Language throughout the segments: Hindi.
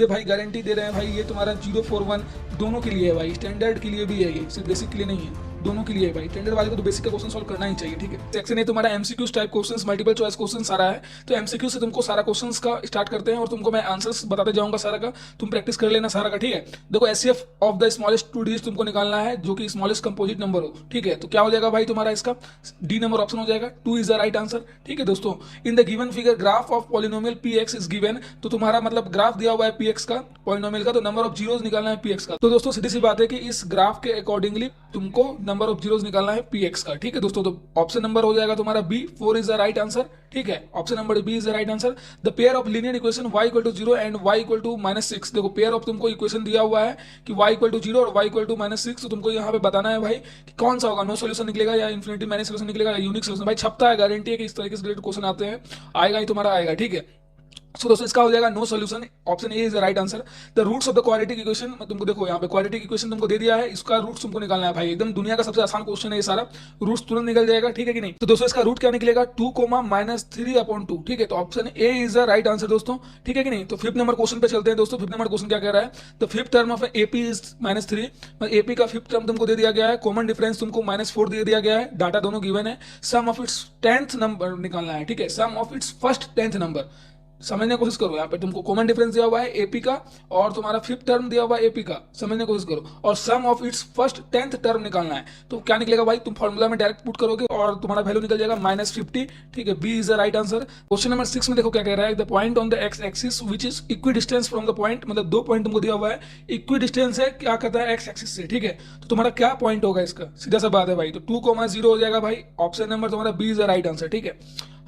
ये भाई गारंटी दे रहे हैं भाई, ये तुम्हारा 041 दोनों के लिए है भाई, स्टैंडर्ड के लिए भी है, ये सिर्फ बेसिक के लिए नहीं है, दोनों के लिए है भाई। स्टैंडर्ड वाले को तो बेसिक का क्वेश्चन सॉल्व करना ही चाहिए, ठीक है। सेक्शन ए तुम्हारा MCQs type questions, multiple choice question सारा है। तो एमसीक्यू से तुमको सारा क्वेश्चंस का स्टार्ट करते हैं और तुमको मैं आंसर्स बताते जाऊंगा सारा का, तुम प्रैक्टिस कर लेना सारा का, ठीक है। देखो HCF of the smallest 2 digit तुमको निकालना है जो कि स्मॉलेस्ट कंपोजिट नंबर हो, ठीक है। तो क्या हो जाएगा भाई तुम्हारा इसका डी नंबर ऑप्शन हो जाएगा, 2 इज द राइट आंसर, ठीक है दोस्तों। इन the given figure graph of polynomial P x is given, तो तुम्हारा मतलब ग्राफ दिया हुआ है पी एक्स का, पॉलिनोमियल का, तो नंबर ऑफ जीरोज निकालना है पी एक्स का। तो दोस्तों सीधी सी बात है कि इस ग्राफ के अकॉर्डिंगली तुमको नंबर ऑफ जीरोज निकालना है पी एक्स का, ठीक है दोस्तों। तो ऑप्शन नंबर हो जाएगा तुम्हारा B, 4 is the right answer, ठीक है। Option number B is the right answer. The pair of linear equation y equal to 0 and y equal to -6, देखो पेयर ऑफ तुमको इक्वेशन दिया हुआ है कि y इक्वल टू 0 और y इक्वल टू -6, तो तुमको यहाँ पे बताना है भाई कि कौन सा होगा, नो सोल्यूशन निकलेगा या इन्फिनिटी मैनी सोल्यूशन निकलेगा या यूनिक सोल्यूशन। भाई छपता है, गारंटी है कि इस तरीके से रिलेटेड क्वेश्चन आते हैं, आएगा ही तुम्हारा आएगा, ठीक है। सो दोस्तों इसका हो जाएगा no solution, option A is the right answer. The roots of the quadratic equation, तुमको देखो यहाँ पे क्वाड्रेटिक इक्वेशन तुमको दे दिया है, इसका रूट्स तुमको निकालना है भाई, एकदम दुनिया का सबसे आसान क्वेश्चन है ये सारा, रूट्स तुरंत निकल जाएगा, ठीक है कि नहीं। तो दोस्तों इसका रूट क्या निकलेगा, 2, -3/2, ठीक है। तो option A is the right answer दोस्तों, ठीक है कि नहीं। तो फिफ्थ नंबर क्वेश्चन पे चलते हैं दोस्तों। फिफ्थ नंबर क्वेश्चन क्या कह रहा है, the fifth term of AP is -3, AP का फिफ्थ टर्म तुमको दे दिया गया है, कॉमन डिफरेंस तुमको -4 दे दिया गया है, डाटा दोनों गिवन है, sum of it's 10th number निकालना है, ठीक है, sum of its first 10th number समझने की कोशिश करो। यहाँ पे तुमको कॉमन डिफरेंस दिया हुआ है एपी का और तुम्हारा फिफ्थ टर्म दिया हुआ है एपी का, समझने की कोशिश करो, और sum of its first 10th term निकालना है। तो क्या निकलेगा भाई, तुम फॉर्मूला में डायरेक्ट पुट करोगे और तुम्हारा वैल्यू निकल जाएगा -50, ठीक है। B is the right answer. Question number 6 में देखो क्या कह रहा है, the point on the X axis which is equidistance from the point, मतलब 2 पॉइंट तुमको दिया हुआ है, इक्वी डिस्टेंस है क्या कहता है एक्स एक्सिस से, ठीक है। तो तुम्हारा क्या पॉइंट होगा इसका, सीधा सा बात है भाई, तो 2,0 हो जाएगा भाई, ऑप्शन नंबर तुम्हारा B is the right answer, ठीक है।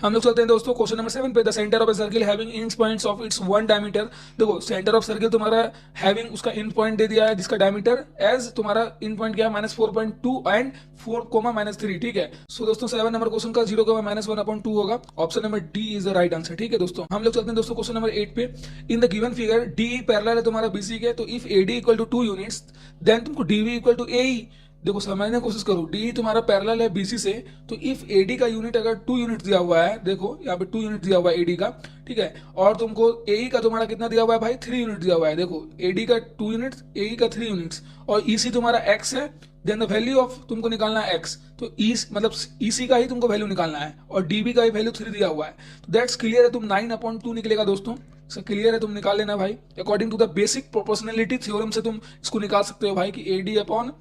हम लोग चलते हैं दोस्तों क्वेश्चन नंबर 7 पे। The centre of a circle having end points of its 1 diameter, देखो सेंटर ऑफ सर्किल तुम्हारा हैविंग उसका इंड पॉइंट दे दिया है जिसका डायमीटर एज तुम्हारा इंड पॉइंट क्या है -4.2 एंड 4,-3, ठीक है। सो दोस्तों 7 नंबर क्वेश्चन का 0,-1/2 होगा, option number D is the right answer, ठीक है दोस्तों। हम लोग चलते हैं दोस्तों क्वेश्चन नंबर 8 पे। In the given figure D parallel है तुम्हारा बीसी के, तो if AD equal to 2 units then तुमको डीवी इक्वल टू एई, देखो समझने की कोशिश करो, डी तुम्हारा पैरेलल है बीसी से, तो इफ एडी का यूनिट अगर 2 यूनिट दिया हुआ है, देखो यहाँ पे 2 यूनिट दिया हुआ है एडी का, ठीक है, और तुमको एई का तुम्हारा कितना दिया हुआ है भाई, 3 यूनिट दिया हुआ है, देखो एडी का 2 यूनिट्स, एई का 3 यूनिट्स, और ईसी तुम्हारा एक्स है, देन द वैल्यू ऑफ तुमको निकालना है एक्स, तो ई मतलब ईसी का ही तुमको वैल्यू निकालना है और डीबी का ही वैल्यू 3 दिया हुआ है, तो दैट्स क्लियर है, तुम 9/2 निकलेगा दोस्तों, क्लियर है, तुम निकाल लेना भाई। According to the basic proportionality theorem से तुम इसको निकाल सकते हो भाई कि AD upon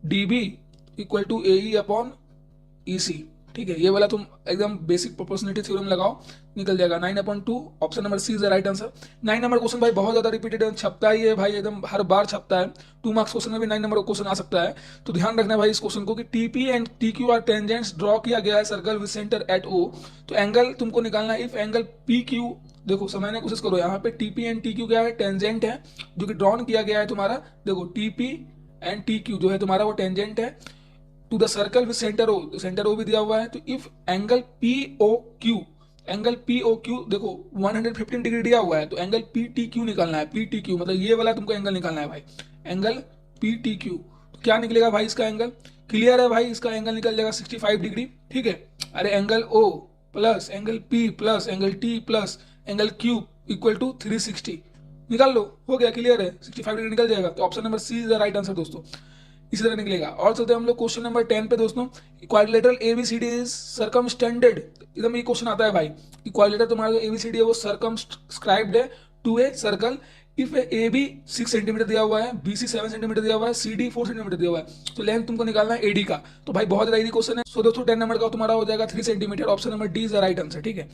DB equal to AE upon EC, ठीक है। ये वाला तुम एकदम बेसिक प्रोपोर्शनलिटी थ्योरम लगाओ, निकल जाएगा 9/2, option number C is the right answer. 9 number question भाई बहुत ज्यादा रिपीटेड छपता ही है भाई, एकदम हर बार छपता है, 2 मार्क्स क्वेश्चन में भी 9 नंबर क्वेश्चन आ सकता है, तो ध्यान रखना भाई इस क्वेश्चन को कि TP and TQ are tangents, draw किया गया है circle with centre at O, तो एंगल तुमको निकालना है, इफ एंगल पी क्यू, देखो समझने की कोशिश करो, यहाँ पे टीपी एंड टीक्यू क्या है, टेंजेंट है जो कि ड्रॉन किया गया है तुम्हारा, देखो टीपी एंड टीक्यू जो है तुम्हारा वो टेंजेंट है to the circle with centre O, centre O भी दिया हुआ है, तो if angle P O Q, angle P O Q देखो 115 डिग्री दिया हुआ है, तो एंगल पी टी क्यू निकालना है, पी टी क्यू मतलब ये वाला तुमको एंगल निकालना है भाई, एंगल पी टी क्यू, तो क्या निकलेगा भाई इसका एंगल, क्लियर है भाई, इसका एंगल निकल जाएगा 65 डिग्री, ठीक है। अरे angle O plus angle P plus angle T plus angle Q equal to 360, निकाल लो, हो गया, क्लियर है, 65 डिग्री निकल जाएगा, तो option number C is the right answer दोस्तों, इसी तरह निकलेगा। और चलते हैं हम लोग क्वेश्चन नंबर 10 पे दोस्तों। क्वाड्रिलेटरल एबीसीडी इज सर्कमस्टेंडेड, एकदम ये क्वेश्चन आता है भाई, क्वाड्रिलेटर तुम्हारा जो एबीसीडी है वो सर्कमस्क्राइब्ड है to a circle, if A B 6 centimetre दिया हुआ है, बी सी 7 सेंटीमीटर दिया हुआ है, सी डी 4 सेंटीमीटर दिया हुआ है, तो लेंथ तुमको निकालना है एडी का, तो भाई बहुत ज्यादा इजी क्वेश्चन है। सो दोस्तों 10 नंबर का तुम्हारा हो जाएगा 3 centimetre, option number D is the right answer, ठीक है।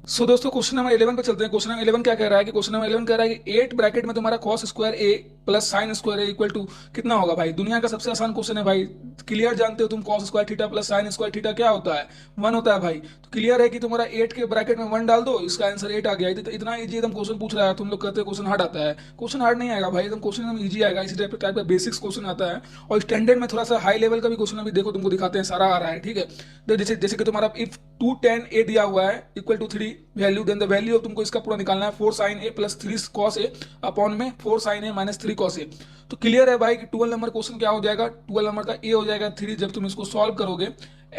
सो दोस्तों क्वेश्चन नंबर 11 पे चलते हैं। क्वेश्चन नंबर 11 क्या कह रहा है कि क्वेश्चन नंबर 11 कह रहा है कि 8 ब्रैकेट में तुम्हारा cos square A plus sine square A equal to कितना होगा भाई, दुनिया का सबसे आसान क्वेश्चन है भाई, क्लियर जानते हो तुम, cos square theta plus sine square theta क्या होता है, 1 होता है भाई, तो क्लियर है कि तुम्हारा 8 के ब्रैकेट में 1 डाल दो, इसका आंसर 8 आ गया, इतना इजी एकदम क्वेश्चन पूछ रहा है, तुम लोग कहते हो क्वेश्चन हार्ड आता है, क्वेश्चन हार्ड नहीं आएगा भाई, एकदम क्वेश्चन एकदम इजी आएगा, इसी टाइप का बेसिक्स क्वेश्चन आता है, और स्टैंडर्ड में थोड़ा सा हाई लेवल का भी क्वेश्चन अभी देखो तुमको दिखाते हैं, सारा आ रहा है, ठीक है। तो जैसे कि तुम्हारा इफ 2tan a दिया हुआ है equal to 3 value, then the value of तुमको इसका पूरा निकालना है 4 sin a plus 3 cos a upon में 4 sin a minus 3 cos a, तो क्लियर है भाई कि 12 नंबर क्वेश्चन क्या हो जाएगा, 12 नंबर का a हो जाएगा 3, जब तुम इसको सॉल्व करोगे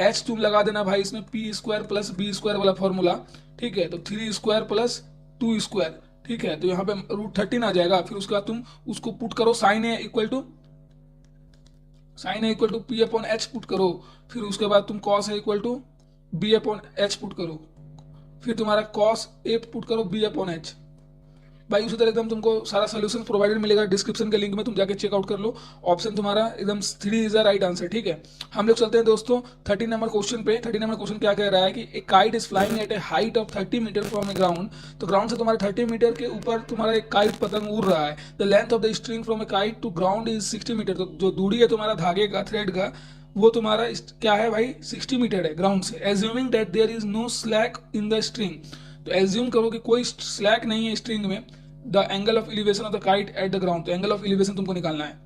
h तुम लगा देना भाई इसमें p square plus b square वाला फॉर्मूला, ठीक है, तो 3 स्क्वायर प्लस 2 स्क्वायर, ठीक है, तो यहाँ पे √13 आ जाएगा। फिर उसके बाद तुम उसको पुट करो sine A equal to P upon H put करो। फिर उसके बाद तुम cos A equal to B upon H put करो। फिर तुम्हारा कॉस ए पुट करो बी अपॉन एच। भाई उसी तरह एकदम तुमको सारा सोल्यूशन प्रोवाइडेड मिलेगा डिस्क्रिप्शन के लिंक में, तुम जाके चेकआउट कर लो। ऑप्शन तुम्हारा एकदम 3 इज द राइट आंसर। ठीक है, हम लोग चलते हैं दोस्तों 30 नंबर क्वेश्चन पे। 30 नंबर क्वेश्चन क्या कह रहा है कि a kite is flying at a height of 30 metre from a ground. तो ग्राउंड से तुम्हारा 30 मीटर के ऊपर तुम्हारा एक काइट पतंग उड़ रहा है। The length of the string from a kite to ground is 60 metre. तो जो दूरी है तुम्हारा धागे का, थ्रेड का, वो तुम्हारा क्या है भाई, 60 मीटर है ग्राउंड से। Assuming that there is no slack in the string. तो एज्यूम करो कि कोई स्लैक नहीं है स्ट्रिंग में। The angle of elevation of the kite at the ground. तो एंगल ऑफ एलिवेशन तुमको निकालना है।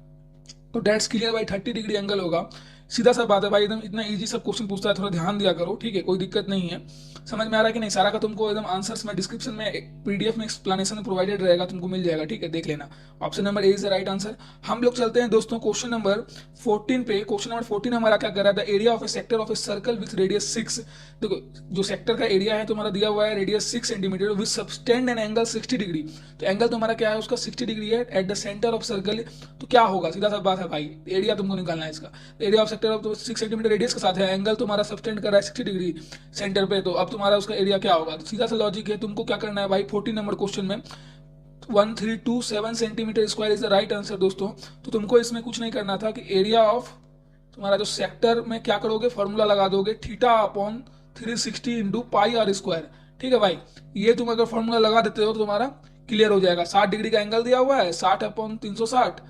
तो डेट्स क्लियर भाई, 30 डिग्री एंगल होगा। सीधा सा बात है भाई, एकदम इतना इजी सब क्वेश्चन पूछता है, थोड़ा ध्यान दिया करो। ठीक है, कोई दिक्कत नहीं है। समझ में आ रहा है कि नहीं? सारा का तुमको एकदम आंसर्स में डिस्क्रिप्शन में एक पीडीएफ में एक्सप्लेनेशन प्रोवाइडेड रहेगा, तुमको मिल जाएगा। ठीक है, देख लेना। Option number A is the right answer. हम लोग चलते हैं दोस्तों क्वेश्चन नंबर 14 पे। क्वेश्चन नंबर 14 हमारा क्या कर रहा है, the area of A sector of a circle with radius 6। देखो जो सेक्टर का एरिया है तुम्हारा दिया हुआ है radius 6 centimetre with subtend an angle 60 degree. तो एंगल तुम्हारा क्या है उसका 60 डिग्री है at the centre of circle. तो क्या होगा, सीधा सा बात है भाई, एरिया तुमको निकालना है इसका। Area of sector of 6 centimetre radius के साथ है, एंगल तुम्हारा सबटेंड कर रहा है 60 डिग्री सेंटर पे। तो अब तुम्हारा उसका एरिया क्या होगा? तो सीधा सा लॉजिक है, तुमको क्या करना है भाई, 14 नंबर क्वेश्चन में 1327 centimetre square is the right answer दोस्तों। तो तुमको इसमें कुछ नहीं करना था कि एरिया ऑफ तुम्हारा जो सेक्टर में क्या करोगे, फॉर्मूला लगा दोगे theta upon 360 into pi R square. ठीक है भाई, ये तुम अगर फॉर्मूला लगा देते हो तो तुम्हारा क्लियर हो जाएगा। 60 डिग्री का एंगल दिया हुआ है, 60 अपॉन 360,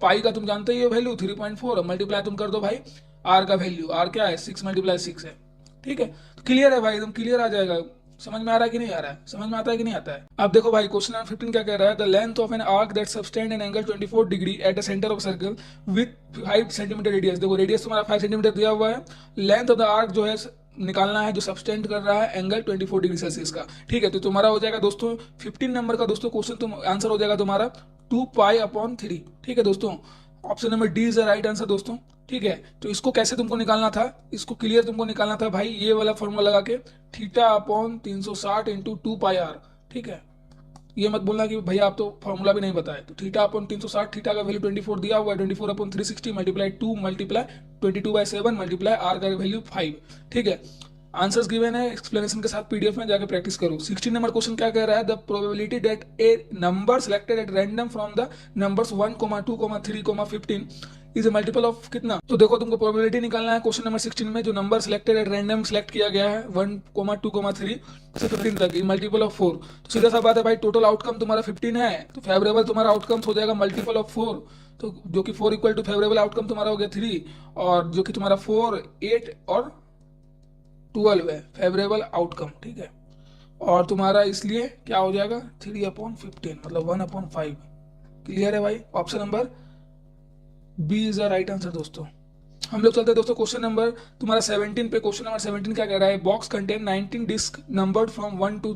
पाई का तुम जानते ही हो वैल्यू 3.4, मल्टीप्लाई तुम कर दो भाई आर का वैल्यू, आर क्या है 6 × 6 है। ठीक है, तो क्लियर है भाई, एकदम क्लियर आ जाएगा। समझ में आ रहा है कि नहीं आ रहा है? समझ में आता है कि नहीं आता है? अब देखो भाई क्वेश्चन नंबर 15 क्या कह रहा है, the length of an arc that subtend an angle 24 degree at the centre of circle with 5 centimetre radius. देखो रेडियस तुम्हारा 5 सेंटीमीटर दिया हुआ है, लेंथ ऑफ द आर्क जो है निकालना है जो सबटेंड कर रहा है एंगल 24 डिग्री सेल्सियस का। ठीक है, तो तुम्हारा हो जाएगा दोस्तों 15 नंबर का दोस्तों क्वेश्चन, तुम आंसर हो जाएगा तुम्हारा 2π/3। ठीक है दोस्तों, option number D is the right answer दोस्तों। ठीक है, तो इसको कैसे तुमको निकालना था, इसको क्लियर तुमको निकालना था भाई, ये वाला फॉर्मूला लगा के थीटा अपॉन 360 इंटू 2πr। ठीक है, ये मत बोलना कि भैया आप तो फॉर्मूला भी नहीं बताए। तो थीटा अपॉन 360, थीटा का वैल्यू 24 दिया हुआ है, 24 upon 360 multiply 2 multiply 22/7 multiply R का वैल्यू 5। ठीक है, आंसर्स गिवन है एक्सप्लेनेशन के साथ, पीडीएफ में जाके प्रैक्टिस करो। 16 नंबर क्वेश्चन क्या कह रहा है, the probability that A number selected at random from the numbers 1, 2, 3, 15 is a multiple of कितना। तो देखो तुमको प्रोबेबिलिटी निकालना है क्वेश्चन नंबर 16 में, जो number selected at random select किया गया है 1, 2, 3 से 15 तक, मल्टीपल ऑफ 4। तो सीधा सा बात है भाई, टोटल आउटकम तुम्हारा 15 है, तो फेवरेबल तुम्हारा आउटकम हो जाएगा मल्टीपल ऑफ 4। तो जो कि 4 इक्वल टू फेवरेबल आउटकम तुम्हारा हो गया 3, और जो कि तुम्हारा 4, 8 और 12 है फेवरेबल आउटकम। ठीक है, और तुम्हारा इसलिए क्या हो जाएगा 3/15 मतलब 1/5। क्लियर है भाई, option number B is the right answer दोस्तों। हम लोग चलते हैं दोस्तों क्वेश्चन नंबर तुम्हारा 17 पे। क्वेश्चन नंबर 17 क्या कह रहा है, box contain 19 disc numbered from 1 to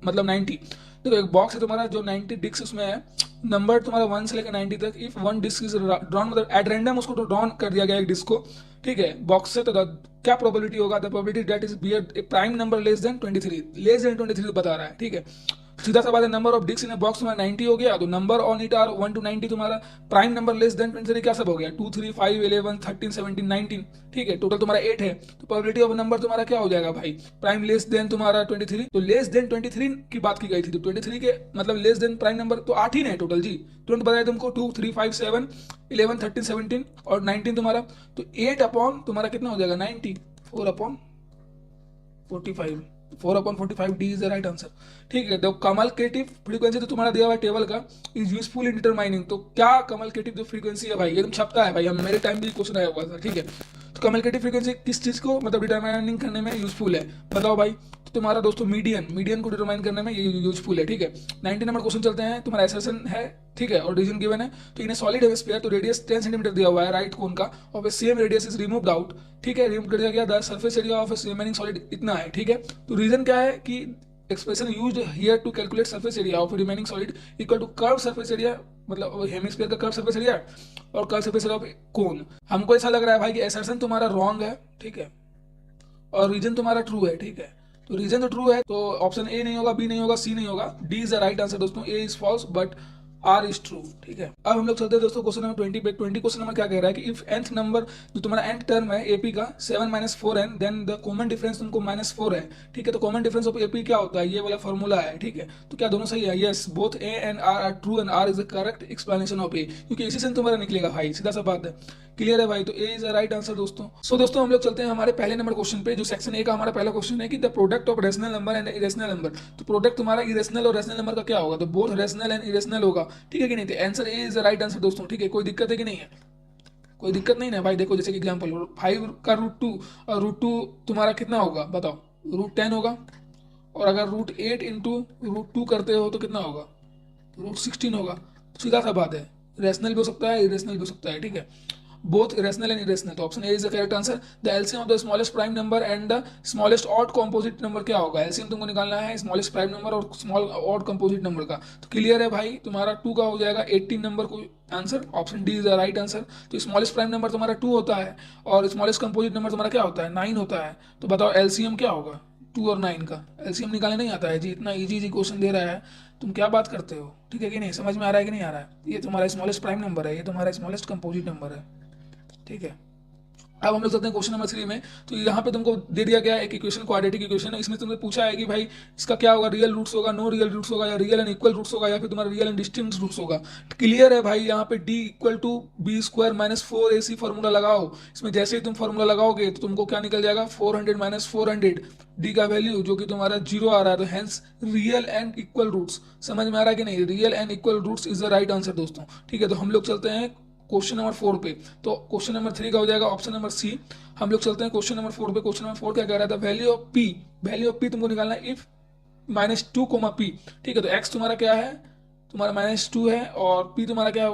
मतलब 90। देखो एक बॉक्स है तुम्हारा जो 90 डिस्क उसमें है, नंबर तुम्हारा 1 से लेकर 90 तक। इफ 1 डिस्क इज ड्रॉन मतलब एट रैंडम उसको तो ड्रॉन कर दिया गया एक डिस्क को, ठीक है, बॉक्स से, तो क्या प्रोबेबिलिटी होगा, the probability that is bear a prime number less than 23 बता रहा है। ठीक है, सीधा सा बात है, number of disc in box तुम्हारा 90 हो गया, तो number on it are 1 to 90, तुम्हारा प्राइम नंबर लेस देन 23 क्या सब हो गया 2, 3, 5, 11, 13, 17, 19। ठीक है, टोटल तुम्हारा 8 है, तो प्रोबेबिलिटी ऑफ नंबर तुम्हारा क्या हो जाएगा भाई, प्राइम लेस देन तुम्हारा 23। तो लेस देन 23 की बात की गई थी, तो 23 के मतलब लेस देन प्राइम नंबर तो 8 ही है टोटल जी। तुरंत बताया तुमको 2, 3, 5, 7, 11, 13, 17 और 19 तुम्हारा, तो 8 अपॉन तुम्हारा कितना हो जाएगा 90, 4/45, 4/45 D is the right answer. ठीक है, तो कमलकेटिव फ्रीक्वेंसी तो तुम्हारा दिया हुआ है टेबल का, इज यूजफुल इन डिटरमाइनिंग। तो क्या कमलकेटिव जो फ्रीक्वेंसी है भाई, एकदम छपता है भाई, हम मेरे टाइम भी क्वेश्चन आया हुआ था। ठीक है, तो कमलकेटिव फ्रीक्वेंसी किस चीज को मतलब डिटरमाइनिंग करने में यूजफुल है, बताओ भाई। तो तुम्हारा दोस्तों मीडियन को डिटरमाइन करने में ये यूजफुल है। ठीक है, 90 नंबर क्वेश्चन चलते हैं, तुम्हारा एसर्शन है, ठीक है, और रीजन गिवन है। तो इन सॉलिड हेमिस्फीयर, तो रेडियस 10 सेंटीमीटर दिया हुआ है राइट कोन का, और same radius is removed out. ठीक है, रिमूव कर दिया गया, the surface area of remaining solid इतना है। ठीक है, तो रीजन क्या है कि expression used here to calculate surface area of remaining solid equal to curve surface area, मतलब हेमिस्फीयर का कर्व सरफेस एरिया और curve surface area of cone. हमको ऐसा लग रहा है भाई कि एसर्शन तुम्हारा रॉन्ग है, ठीक है, और रीजन तुम्हारा ट्रू है। ठीक है, तो रीजन तो ट्रू है, तो ऑप्शन ए नहीं होगा, बी नहीं होगा, सी नहीं होगा, D is the right answer दोस्तों, A is false but R is true. ठीक है, अब हम लोग चलते हैं दोस्तों क्वेश्चन नंबर 20 पे। 20 क्वेश्चन नंबर क्या कह रहा है कि इफ nth नंबर जो तुम्हारा nth टर्म है एपी का 7 - 4n then the common difference तुमको -4 है। ठीक है, तो कॉमन डिफरेंस ऑफ एपी क्या होता है, ये वाला फॉर्मूला है। ठीक है, तो क्या दोनों सही है? Yes, both A and R are true and R is the correct explanation of A, क्योंकि इसी से तुम्हारा निकलेगा भाई, सीधा सा बात है। क्लियर है भाई, तो ए इज द राइट आंसर दोस्तों। सो दोस्तों हम लोग चलते हैं हमारे पहले नंबर क्वेश्चन पे, जो सेक्शन ए का हमारा पहला क्वेश्चन है कि the product of rational number and irrational number. तो प्रोडक्ट तुम्हारा इरेशनल और रेशनल नंबर का क्या होगा, तो बोथ रेशनल एंड इरेशनल होगा। ठीक है कि नहीं, तो answer A is the right answer दोस्तों। ठीक है, कोई दिक्कत है कि नहीं है? कोई दिक्कत नहीं ना भाई। देखो जैसे कि एग्जांपल 5 का √2 और √2 तुम्हारा कितना होगा बताओ, √10 होगा। और अगर √8 इंटू √2 करते हो तो कितना होगा, √16 होगा। सीधा सा बात है, रेशनल भी हो सकता है, इरेशनल भी हो सकता है। ठीक है, both irrational and irrational, तो option A is the correct answer. The LCM of the smallest prime number and the smallest odd composite number क्या होगा? एलसीएम तुमको निकालना है स्मॉलेस्ट प्राइम नंबर और स्मॉल ऑड कंपोजिट नंबर का। तो क्लियर है भाई, तुम्हारा 2 का हो जाएगा 18 नंबर को answer, option D is the right answer. तो स्मॉलेस्ट प्राइम नंबर तुम्हारा 2 होता है और स्मॉलेस्ट कंपोजिट नंबर तुम्हारा क्या होता है, 9 होता है। तो बताओ एलसीएम क्या होगा 2 और 9 का? एलसीएम निकालने नहीं आता है जी, इतना इजी क्वेश्चन दे रहा है, तुम क्या बात करते हो? ठीक है कि नहीं, समझ में आ रहा है कि नहीं आ रहा है? ये तुम्हारा स्मॉलेस्ट प्राइम नंबर है, ये तुम्हारा स्मॉलेस्ट कंपोजिट नंबर है। ठीक है, अब हम लोग चलते हैं क्वेश्चन नंबर 3 में। तो यहाँ पे तुमको दे दिया गया एक इक्वेशन, क्वाड्रेटिक इक्वेशन। इसमें तुमने पूछा है कि भाई इसका क्या होगा, रियल रूट्स होगा, नो रियल रूट्स होगा, या रियल एंड इक्वल रूट्स होगा, या फिर तुम्हारा रियल एंड डिस्टिंक्ट रूट्स होगा। क्लियर है भाई, यहाँ पे d = b² - 4ac फॉर्मूला लगाओ। इसमें जैसे ही तुम फॉर्मूला लगाओगे तो तुमको क्या निकल जाएगा, 400 - 400 d का वैल्यू जो कि तुम्हारा 0 आ रहा है, तो hence real and equal roots. समझ में आ रहा है कि नहीं? Real and equal roots is the right answer दोस्तों। ठीक है, तो हम लोग चलते हैं क्वेश्चन नंबर 4 पे। तो क्वेश्चन नंबर 3 का हो जाएगा ऑप्शन नंबर सी। हम लोग चलते हैं क्वेश्चन नंबर 4 पे। क्वेश्चन नंबर 4 क्या कह रहा था, value of P. Value of P तुमको निकालना है इफ -2, p। ठीक है, तो x तुम्हारा क्या है, तुम्हारा -2 है, और p तुम्हारा क्या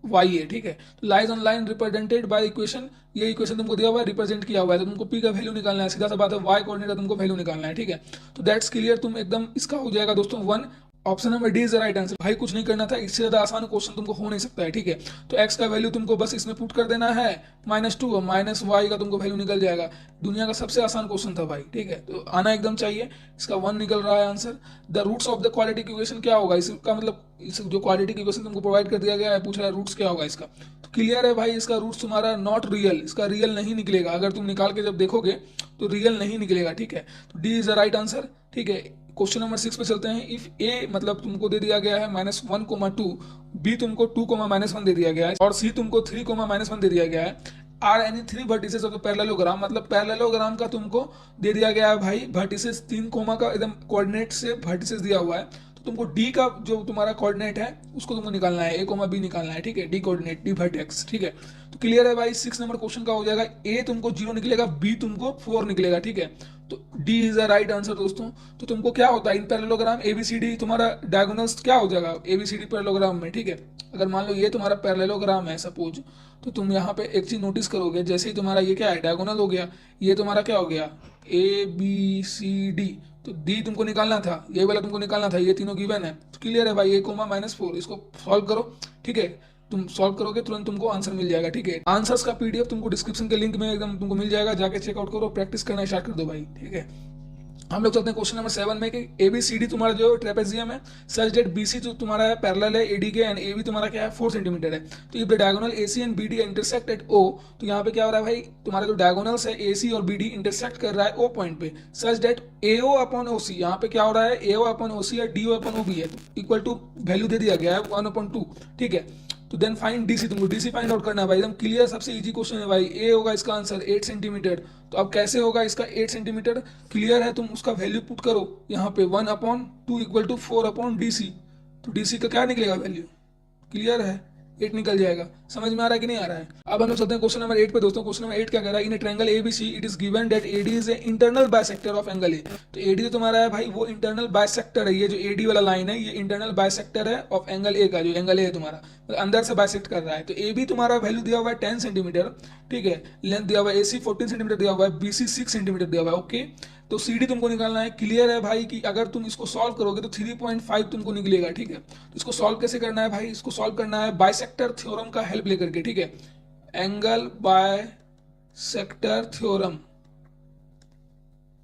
y है। ठीक है, तो lies on line represented by equation, ये इक्वेशन तुमको दिया हुआ है, रिप्रेजेंट किया हुआ है, तो तुमको p का वैल्यू निकालना है। सीधा सा बात है, y कोऑर्डिनेट का तुमको वैल्यू निकालना है। ठीक है, तो दैट्स क्लियर, तुम एकदम इसका हो जाएगा दोस्तों 1। Option number D is the right answer. भाई कुछ नहीं करना था, इससे ज्यादा आसान क्वेश्चन तुमको हो नहीं सकता है। ठीक है, तो x का वैल्यू तुमको बस इसमें पुट कर देना है -2 और -y का तुमको वैल्यू निकल जाएगा। दुनिया का सबसे आसान क्वेश्चन था भाई। ठीक है, तो आना एकदम चाहिए। इसका 1 निकल रहा है answer. The roots of the quadratic equation क्या होगा, इसका मतलब इस जो क्वाड्रेटिक इक्वेशन तुमको प्रोवाइड कर दिया गया है, पूछ रहा है रूट्स क्या होगा इसका। तो क्लियर है भाई, इसका रूट्स तुम्हारा नॉट रियल, इसका रियल नहीं निकलेगा। अगर तुम निकाल के जब देखोगे तो रियल नहीं निकलेगा। ठीक है, तो D is the right answer. ठीक है, क्वेश्चन नंबर 6 पे चलते हैं। इफ ए मतलब तुमको दे दिया गया है -1, 2, बी तुमको 2, -1 दे दिया गया है, और सी तुमको 3, -1 दे दिया गया है। Are any 3 vertices of the parallelogram, मतलब पैरेललोग्राम का तुमको दे दिया गया है भाई वर्टिसेस 3 कोमा का एकदम कोऑर्डिनेट से वर्टिसेस दिया हुआ है। तो तुमको डी का जो तुम्हारा कोऑर्डिनेट है उसको तुमको निकालना है, ए, बी निकालना है। ठीक है, डी कोऑर्डिनेट, डी वर्टेक्स। ठीक है, तो क्लियर है भाई, 6 नंबर क्वेश्चन का हो जाएगा। ए तुमको 0 निकलेगा, बी तुमको 4 निकलेगा। ठीक है, तो D is the right answer दोस्तों। तो तुमको क्या होता है इन पैरेललोग्राम एबीसीडी, तुम्हारा डायगोनल्स क्या हो जाएगा एबीसीडी पैरेललोग्राम में। ठीक है, अगर मान लो ये तुम्हारा पैरेललोग्राम है सपोज, तो तुम यहाँ पे एक चीज नोटिस करोगे, जैसे ही तुम्हारा ये क्या है डायगोनल हो गया, ये तुम्हारा क्या हो गया ABCD, तो डी तुमको निकालना था, ये वाला तुमको निकालना था, ये तीनों गिवन है। तो क्लियर है भाई, A, -4 इसको सॉल्व करो। ठीक है, तुम सॉल्व करोगे तुरंत तुमको आंसर मिल जाएगा। ठीक है, आंसर्स का पीडीएफ तुमको डिस्क्रिप्शन के लिंक में एकदम तुमको मिल जाएगा, जाके चेकआउट करो, प्रैक्टिस करना स्टार्ट कर दो भाई। ठीक है, हम लोग चलते हैं क्वेश्चन नंबर 7 में कि एबीसीडी तुम्हारा जो ट्रेपेजियम है सच डेट बीसी जो तुम्हारा है पैरेलल है एडी के, एंड एबी तुम्हारा क्या है 4 सेंटीमीटर है। तो if the diagonal AC and BD intersect at O, तो यहाँ पे क्या हो रहा है भाई, तुम्हारा जो डायगोनल्स है एसी और बीडी इंटरसेक्ट कर रहा है ओ पॉइंट पे, सच डेट एओ अपॉन ओसी, यहाँ पे क्या हो रहा है एओ अपॉन ओसी या डीओ अपॉन ओबी है, इक्वल टू वैल्यू दे दिया गया है 1/2। ठीक है, तो देन फाइंड डीसी, तुमको डीसी फाइंड आउट करना है भाई, एकदम क्लियर, सबसे इजी क्वेश्चन है भाई। ए होगा इसका आंसर 8 सेंटीमीटर। तो अब कैसे होगा इसका 8 सेंटीमीटर, क्लियर है, तुम उसका वैल्यू पुट करो यहाँ पे 1/2 इक्वल टू 4/DC। तो डीसी का क्या निकलेगा वैल्यू, क्लियर है, 8 निकल जाएगा। समझ में आ रहा है कि नहीं आ रहा है? अब हम लोग चलते हैं क्वेश्चन नंबर 8 पे दोस्तों। क्वेश्चन नंबर 8 क्या कह रहा है, in a triangle ABC it is given that AD is an internal bisector of angle A. तो एडी जो तुम्हारा है भाई वो इंटरनल बाइसेक्टर है, ये जो एडी वाला लाइन है ये इंटरनल बाइसेक्टर है ऑफ एंगल ए का, जो एंगल ए है तुम्हारा मतलब अंदर से बाइसेक्ट कर रहा है। तो ए बी तुम्हारा वैल्यू दिया हुआ है 10 सेंटीमीटर। ठीक है, लेंथ दिया हुआ है एसी 14 सेंटीमीटर दिया हुआ है, बीसी 6 सेंटीमीटर दिया हुआ है। ओके, तो सी डी तुमको निकालना है। क्लियर है भाई कि अगर तुम इसको सॉल्व करोगे तो 3.5 तुमको निकलेगा। ठीक है, तो इसको सॉल्व कैसे करना है भाई, इसको सॉल्व करना है बाइसेक्टर थ्योरम का हेल्प लेकर के। ठीक है, एंगल बाइसेक्टर थ्योरम,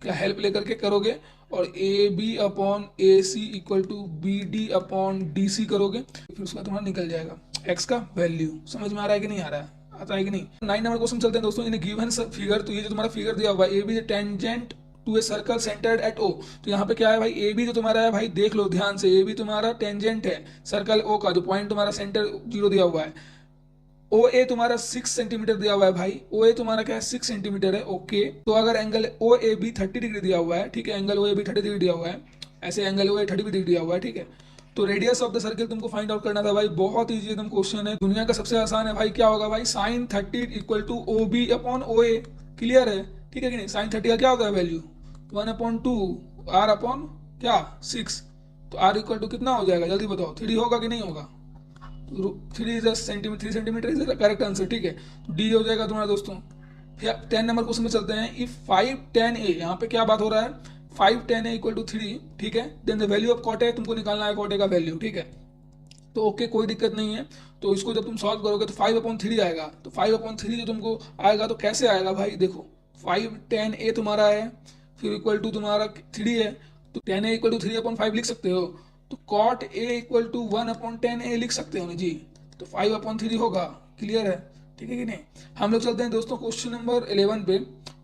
का हेल्प लेकर के करोगे और A B upon A C equal to B D upon D C करोगे, फिर उसका तुम्हारा निकल जाएगा एक्स का वैल्यू। समझ में आ रहा है कि नहीं आ रहा है? आता है कि नहीं? 9 नंबर क्वेश्चन चलते हैं दोस्तों। इन गिवन फिगर, तो ये जो तुम्हारा फिगर दिया हुआ है A B tangent to a circle centred at O, तो यहाँ पे क्या है भाई, ए बी जो तुम्हारा है भाई देख लो ध्यान से, ए बी तुम्हारा टेंजेंट है सर्कल ओ का, जो पॉइंट तुम्हारा सेंटर 0 दिया हुआ है। ओ ए तुम्हारा 6 सेंटीमीटर दिया हुआ है भाई, ओ ए तुम्हारा क्या है 6 सेंटीमीटर है। ओके, तो अगर angle O A B 30 degree दिया हुआ है, ठीक है, angle O A B 30 degree दिया हुआ है, ऐसे एंगल ओ ए 30 डिग्री दिया हुआ है, ठीक है। तो रेडियस ऑफ द सर्किल तुमको फाइंड आउट करना था भाई, बहुत ईजी एकदम क्वेश्चन है, दुनिया का सबसे आसान है भाई। क्या होगा भाई, sine 30 equal to O B upon O A, clear है, ठीक है कि नहीं। साइन 30 का क्या होता है वैल्यू 1/2 आर अपॉन क्या 6, तो आर इक्वल टू कितना हो जाएगा जल्दी बताओ, 3 होगा कि नहीं होगा? 3 centimetre is the correct answer, ठीक है। तो डी हो जाएगा तुम्हारा दोस्तों। 10 नंबर क्वेश्चन में चलते हैं। इफ 5 tan a, यहाँ पे क्या बात हो रहा है, 5 tan a इक्वल टू 3, ठीक है, then the value of cot A तुमको निकालना है, कॉट ए का वैल्यू, ठीक है। तो ओके कोई दिक्कत नहीं है। तो इसको जब तुम सॉल्व करोगे तो 5/3 आएगा, तो 5/3 जो तुमको आएगा तो कैसे आएगा भाई, देखो 5 tan a तुम्हारा है, फिर इक्वल टू तुम्हारा 3 है, तो tan a इक्वल टू 3/5 लिख सकते हो। तो cot a equal to 1/10 a लिख सकते हो ना जी, तो 5/3 होगा, क्लियर है, ठीक है कि नहीं। हम लोग चलते हैं दोस्तों क्वेश्चन नंबर 11 पे।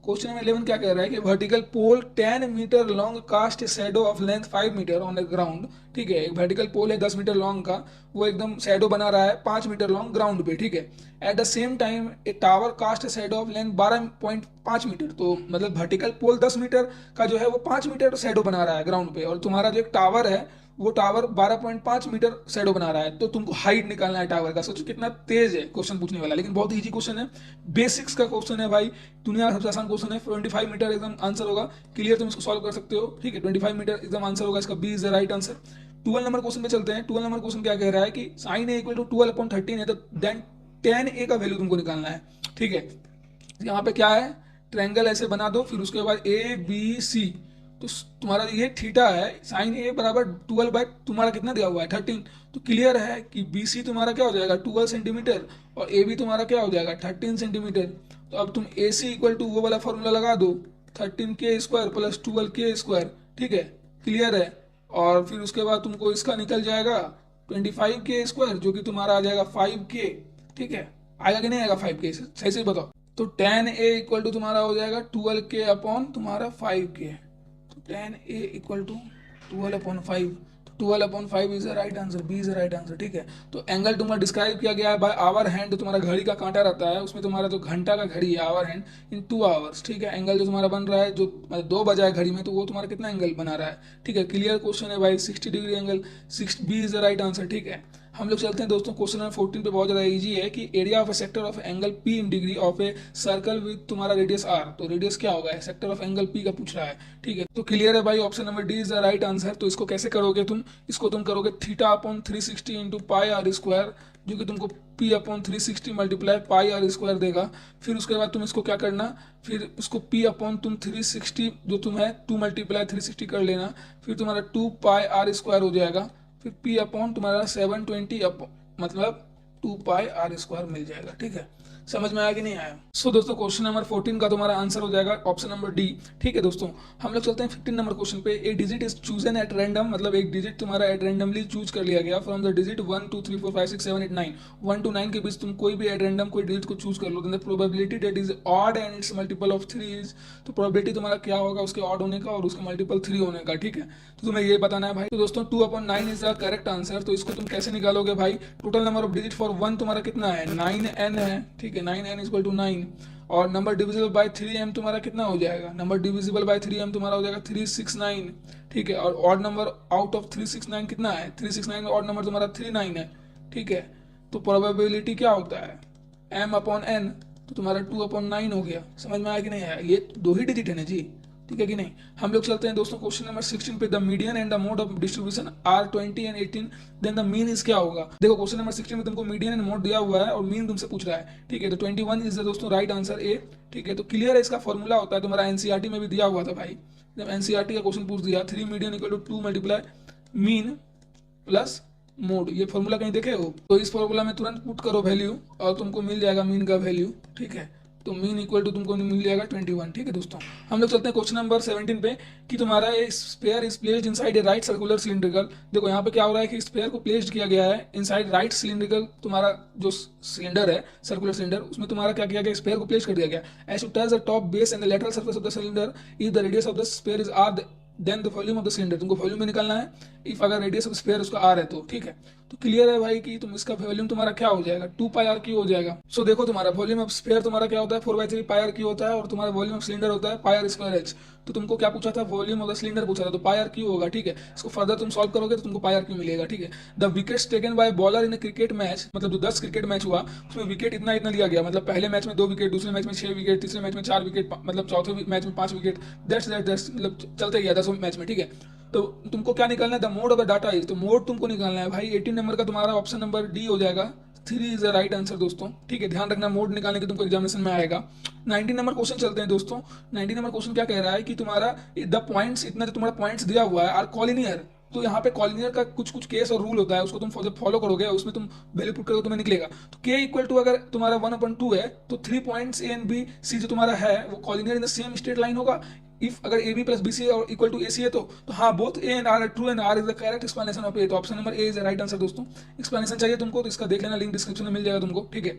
क्वेश्चन नंबर 11 क्या कह रहा है कि vertical pole 10 metre long cast shadow of length 5 metre on the ground, ठीक है। एक वर्टिकल पोल है 10 मीटर लॉन्ग का, वो एकदम शैडो बना रहा है 5 मीटर लॉन्ग ग्राउंड पे, ठीक है। At the same time a tower cast shadow of length 12.5 metre, तो मतलब वर्टिकल पोल 10 मीटर का जो है वो 5 मीटर शैडो बना रहा है ग्राउंड पे, और तुम्हारा जो एक टावर है वो टावर 12.5 मीटर शैडो बना रहा है। तो तुमको हाइट निकालना है टावर का। सोचो कितना तेज है क्वेश्चन पूछने वाला, लेकिन बहुत इजी क्वेश्चन है, बेसिक्स का क्वेश्चन है भाई, दुनिया का सबसे आसान क्वेश्चन है। 25 मीटर एकदम आंसर होगा, क्लियर, तुम इसको सॉल्व कर सकते हो, ठीक है। 25 मीटर एकदम आंसर होगा, इसका B is the right answer. 12 number question पे चलते हैं। 12 नंबर क्वेश्चन क्या कह रहा है कि साइन ए इक्वल टू 12/13 है, तो देन tan a का वैल्यू तुमको निकालना है, ठीक है। यहाँ पे क्या है, ट्रायंगल ऐसे बना दो, फिर उसके बाद ए बी सी, तो तुम्हारा ये थीटा है, साइन ए बराबर 12 तुम्हारा कितना दिया हुआ है 13, तो क्लियर है कि बी सी तुम्हारा क्या हो जाएगा 12 सेंटीमीटर और ए बी तुम्हारा क्या हो जाएगा 13 सेंटीमीटर। तो अब तुम ए सी इक्वल टू वो वाला फॉर्मूला लगा दो, 13k² प्लस 12k², ठीक है, क्लियर है। और फिर उसके बाद तुमको इसका निकल जाएगा 25k², जो कि तुम्हारा आ जाएगा 5k, ठीक है। आएगा कि नहीं आएगा 5k, सही से बताओ। तो tan a इक्वल टू तुम्हारा हो जाएगा 12k अपॉन तुम्हारा 5k, tan a equal to 12/5, 12/5 is the right answer, B is the right answer, ठीक है। तो एंगल तुम्हारा डिस्क्राइब किया गया है बाय आवर हैंड, तो तुम्हारा घड़ी का कांटा रहता है, उसमें तुम्हारा जो घंटा का घड़ी है आवर हैंड इन 2 आवर्स, ठीक है। एंगल जो तुम्हारा बन रहा है, जो 2 बजा है घड़ी में, तो वो तुम्हारा कितना एंगल बना रहा है, ठीक है। क्लियर क्वेश्चन है भाई, 60 degree angle, B is the right answer, ठीक है। हम लोग चलते हैं दोस्तों क्वेश्चन नंबर 14 पे, बहुत ज़्यादा इजी है कि area of A sector of angle P in degree of a circle with तुम्हारा रेडियस आर, तो रेडियस क्या होगा, सेक्टर ऑफ एंगल पी का पूछ रहा है, ठीक है। तो क्लियर है भाई, option number D is the right answer. तो इसको कैसे करोगे तुम, इसको तुम करोगे θ/360 इंटू पाई आर स्क्वायर, जो कि तुमको P/360 multiply pi R square देगा। फिर उसके बाद तुम इसको क्या करना, फिर उसको P/360 जो तुम है 2 मल्टीप्लाई 360 कर लेना, फिर तुम्हारा 2 पाई आर स्क्वायर हो जाएगा, फिर P अपॉन तुम्हारा 720 मतलब 2 पाई आर स्क्वायर मिल जाएगा, ठीक है। समझ में आया कि नहीं आया? सो दोस्तों क्वेश्चन नंबर 14 का तुम्हारा आंसर हो जाएगा ऑप्शन नंबर डी, ठीक है दोस्तों। हम लोग चलते हैं 15 नंबर क्वेश्चन पे। A digit is chosen at random, मतलब एक डिजिट तुम्हारा एट रैंडमली चूज कर लिया गया फ्रॉम द डिजिट 1 2 3 4 5 6 7 8 9, 1 to 9 के बीच तुम कोई भी एट रैंडम कोई डिजिट को चूज कर लो, then the probability that is odd and it's multiple of 3 is, तो प्रोबेबिलिटी तुम्हारा क्या होगा उसके ऑड होने का और उसका मल्टीपल 3 होने का, ठीक है। तो तुम्हें ये बताना है भाई। तो दोस्तों 2/9 इज द करेक्ट आंसर। तो इसको तुम कैसे निकालोगे भाई, total number of digit for 1 तुम्हारा कितना है 9n है, ठीक है, 9n इक्वल टू 9, और नंबर डिविजिबल बाय 3m तुम्हारा कितना हो जाएगा, नंबर डिविजिबल बाय 3m तुम्हारा हो जाएगा 369, ठीक है। और ऑड नंबर आउट ऑफ 369 कितना है, 369 में ऑड नंबर तुम्हारा 39 है, ठीक है। तो प्रोबेबिलिटी क्या होता है m/n, तो तुम्हारा 2/9 हो गया। समझ में आया कि नहीं आया? ये 2 ही डिजिट है ना जी, ठीक है कि नहीं। हम लोग चलते हैं दोस्तों क्वेश्चन नंबर 16 पे। The median and the mode of distribution are 20 and 18, then the mean is क्या होगा। देखो क्वेश्चन नंबर 16 में तुमको मीडियन एंड मोड दिया हुआ है और मीन तुमसे पूछ रहा है, ठीक है। तो 21 इज द दोस्तों राइट आंसर ए, ठीक है। तो क्लियर है, इसका फॉर्मूला होता है तुम्हारा एनसीईआरटी में भी दिया हुआ था भाई, जब एनसीईआरटी का क्वेश्चन पूछ दिया 3 median equal to 2 multiply mean plus mode, ये फॉर्मूला कहीं देखे हो, तो इस फॉर्मूला में तुरंत पुट करो वैल्यू और तुमको मिल जाएगा मीन का वैल्यू, ठीक है। तो मीन इक्वल टू तुमको मिल जाएगा 21। ठीक है दोस्तों, हम लोग चलते हैं क्वेश्चन नंबर 17 पे कि तुम्हारा ये spare is placed inside a right circular cylindrical. देखो यहाँ पे क्या हो रहा है कि स्पेयर को प्लेस्ड किया गया है इनसाइड राइट सिलिंड्रिकल, तुम्हारा जो सिलेंडर है सर्कुलर सिलेंडर, उसमें तुम्हारा क्या किया गया, स्पेयर को प्लेस कर दिया गया। As to touch the top base and the lateral surface of the cylinder if the radius of the sphere is R then the volume of the cylinder. तुमको वॉल्यूम में निकालना है इफ अगर रेडियस ऑफ स्पेयर उसका आर है तो। ठीक है, तो क्लियर है भाई कि तुम इसका वॉल्यूम तुम्हारा क्या हो जाएगा, 2 पाई आर क्यू हो जाएगा। सो देखो तुम्हारा वॉल्यूम ऑफ स्पेयर तुम्हारा क्या होता है, 4/3 पाई आर क्यू होता है, और तुम्हारा वॉल्यूम ऑफ सिलेंडर होता है पाई आर स्क्वायर एच। तो तुमको क्या पूछा था, वॉल्यूम ऑफ द सिलेंडर पूछा था, तो पाई आर क्यू होगा। ठीक है, इसको फर्दर तुम सॉल्व करोगे तो तुमको पाई आर क्यू मिलेगा। ठीक है, the wickets taken by bowler in cricket match, मतलब जो 10 क्रिकेट मैच हुआ उसमें विकेट इतना इतना लिया गया, मतलब पहले मैच में 2 विकेट, दूसरे मैच में 6 विकेट, तीसरे मैच में 4 विकेट, मतलब चौथे मैच में 5 विकेट, दैट्स मतलब चलते गया 10 मैच में। ठीक है, तो तुमको क्या निकालना है, the mode of the data is, तो मोड तुमको निकालना है भाई 18 नंबर का तुम्हारा ऑप्शन नंबर डी हो जाएगा। 3 इज द राइट आंसर दोस्तों। ठीक है, ध्यान रखना मोड निकालने के तुमको एग्जामिनेशन में आएगा। 19 नंबर क्वेश्चन चलते हैं दोस्तों। 19 नंबर क्वेश्चन क्या कह रहा है कि तुम्हारा द पॉइंट्स, इतना जो तुम्हारा पॉइंट्स दिया हुआ है आर कॉलिनियर। तो यहाँ पे कॉलिनियर का कुछ कुछ केस और रूल होता है, उसको तुम फॉलो करोगे, उसमें तुम वैल्यू पुट करोगे तुम्हें निकलेगा। तो के इक्वल टू अगर तुम्हारा 1/2 है तो 3 points A and B C जो तुम्हारा है वो collinear in the same straight line होगा। इफ अगर A B plus B C और इक्वल टू ए सी है तो हाँ both A and R are true and R is the correct explanation of A. तो option number A is the right answer दोस्तों। एक्सप्लेनेशन चाहिए तुमको तो इसका देख लेना, लिंक डिस्क्रिप्शन में मिल जाएगा तुमको। ठीक है,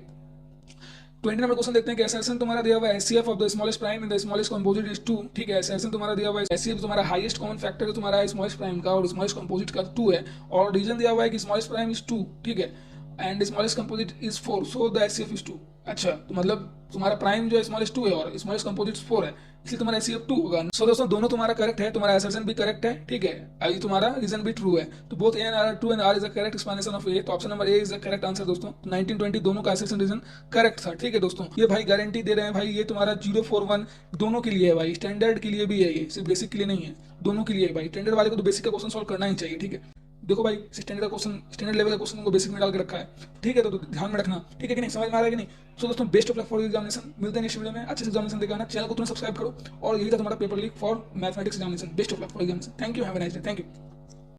20 नंबर क्वेश्चन देखते हैं कि एसएसएन तुम्हारा दिया हुआ है HCF of the smallest prime and the smallest composite is 2। ठीक है, एसएसएन तुम्हारा दिया हुआ है एचसीएफ तुम्हारा हाईएस्ट कॉमन फैक्टर तुम्हारा है स्मॉलेस्ट प्राइम का और स्मॉलेस्ट कंपोजिट का 2 है, और रीजन दिया हुआ है कि स्मॉलेस्ट प्राइम इज 2। ठीक है, and smallest composite is 4, so the HCF is 2। अच्छा, तो मतलब तुम्हारा प्राइम जो है स्मॉलेस्ट 2 है और स्मॉलेस्ट कंपोजिट 4 है, इसलिए तुम्हारा एचसीएफ 2 होगा। सो दोस्तों दोनों तुम्हारा करेक्ट है, तुम्हारा एसएसएन भी करेक्ट है। ठीक है, अभी तुम्हारा रीजन भी ट्रू है, तो both A and R true and R is the correct explanation of A. तो option number A is the correct answer दोस्तों। 19-20 दोनों का एसएसएन रीजन करेक्ट था। ठीक है दोस्तों, ये भाई गारंटी दे रहे हैं भाई, ये तुम्हारा 041 दोनों के लिए है भाई, स्टैंडर्ड के लिए भी है, ये सिर्फ बेसिक के लिए नहीं है, दोनों के लिए है भाई। स्टैंडर्ड वाले को तो बेसिक का क्वेश्चन सॉल्व करना ही चाहिए। ठीक है, देखो भाई स्टैंडर्ड का क्वेश्चन, स्टैंडर्ड लेवल का क्वेश्चन को बेसिक में डाल के रखा है। ठीक है, तो ध्यान में रखना। ठीक है कि नहीं, समझ में आ रहा है कि नहीं। सो दोस्तों best of luck for examination, मिलते हैं नेक्स्ट वीडियो में। अच्छे से एग्जामिनेशन दिखाना, चैनल को तुरंत सब्सक्राइब करो, और यही था तुम्हारा paper leak for mathematics examination. Best of luck for examination. Thank you, have a nice day, thank you.